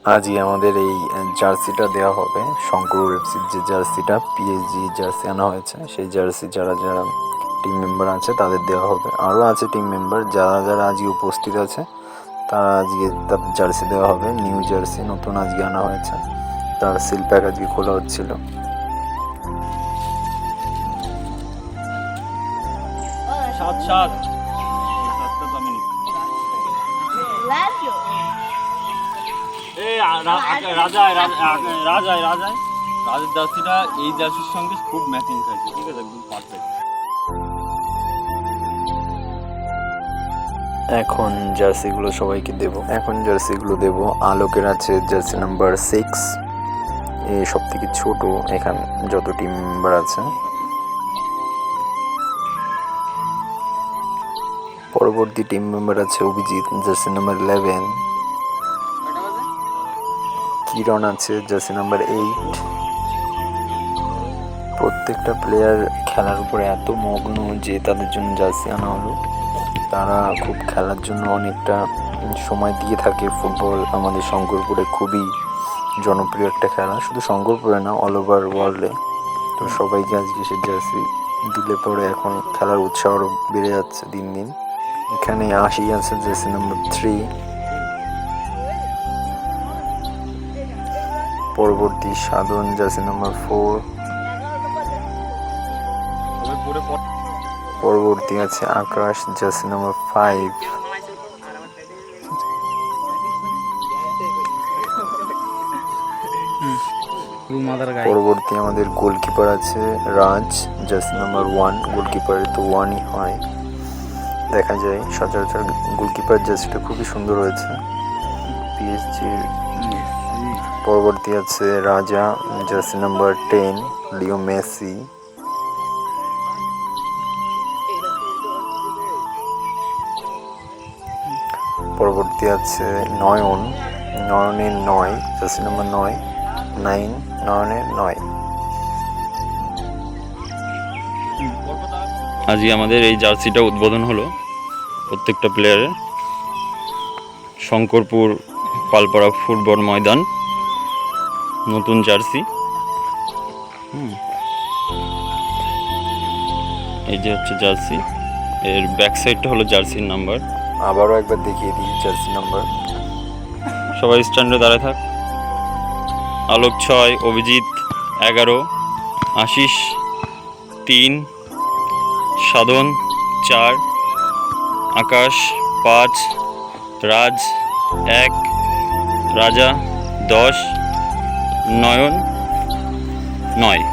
আজই আমাদের এই জার্সিটা দেওয়া হবে। শঙ্কর এফসির যে জার্সিটা, পিএসজি জার্সি আনা হয়েছে, সেই জার্সি যারা যারা টিম মেম্বার আছে তাদের দেওয়া হবে। আরও আছে টিম মেম্বার, যারা যারা আজকে উপস্থিত আছে তারা আজকে তাদের জার্সি দেওয়া হবে। নিউ জার্সি নতুন আজকে আনা হয়েছে, তার সিল প্যাক আজকে খোলা হচ্ছিল। রাজের জার্সিটা এই জার্সির সঙ্গে খুব ম্যাচিং খাইছে, ঠিক আছে, একদম পারফেক্ট। এখন জার্সিগুলো সবাইকে দেব। আলোকের আছে জার্সি নাম্বার 6, এই সব থেকে ছোট এখানে যত টিম মেম্বার আছে। পরবর্তী টিম মেম্বার আছে অভিজিৎ, জার্সি নাম্বার 11। কিরণ আছে জার্সি নাম্বার 8। প্রত্যেকটা প্লেয়ার খেলার উপরে এত মগ্ন যে তাদের জন্য জার্সি আনা হলো। তারা খুব খেলার জন্য অনেকটা সময় দিয়ে থাকে। ফুটবল আমাদের শঙ্করপুরে খুবই জনপ্রিয় একটা খেলা, শুধু শঙ্করপুরে না, অল ওভার ওয়ার্ল্ডে। তো সবাইকে আজকে সে জার্সি দিলে পরে এখন খেলার উৎসাহ আরও বেড়ে যাচ্ছে দিন দিন। এখানে আশি আছে জার্সি নাম্বার 3। পরবর্তী সাধন জার্সি নাম্বার 4। পরবর্তী আছে আকাশ জার্সি নাম্বার 5। পরবর্তী আমাদের গোলকিপার আছে রাজ, জার্সি নাম্বার 1। গোলকিপারের তো 1ই হয়, দেখা যায় সচরাচর গোলকিপার জার্সিটা খুবই সুন্দর হয়েছে পিএসজির। পরবর্তী আছে রাজা, জার্সি নাম্বার 10, লিও মেসি। পরবর্তী আছে নয়নের 9, জার্সি নাম্বার 9, নয়নের 9। আজকে আমাদের এই জার্সিটা উদ্বোধন হলো প্রত্যেকটা প্লেয়ারের। শঙ্করপুর পালপাড়া ফুটবল ময়দান, নতুন জার্সি। এই যে হচ্ছে জার্সি, এর ব্যাক সাইডটা হলো জার্সির নাম্বার। আবারও একবার দেখিয়ে দিই জার্সি নাম্বার। সবাই স্ট্যান্ডে দাঁড়ায় থাক। আলোক 6, অভিজিৎ 11, আশিস 3, সাধন 4, আকাশ 5, রাজ 1, রাজা 10, নয়ন 9।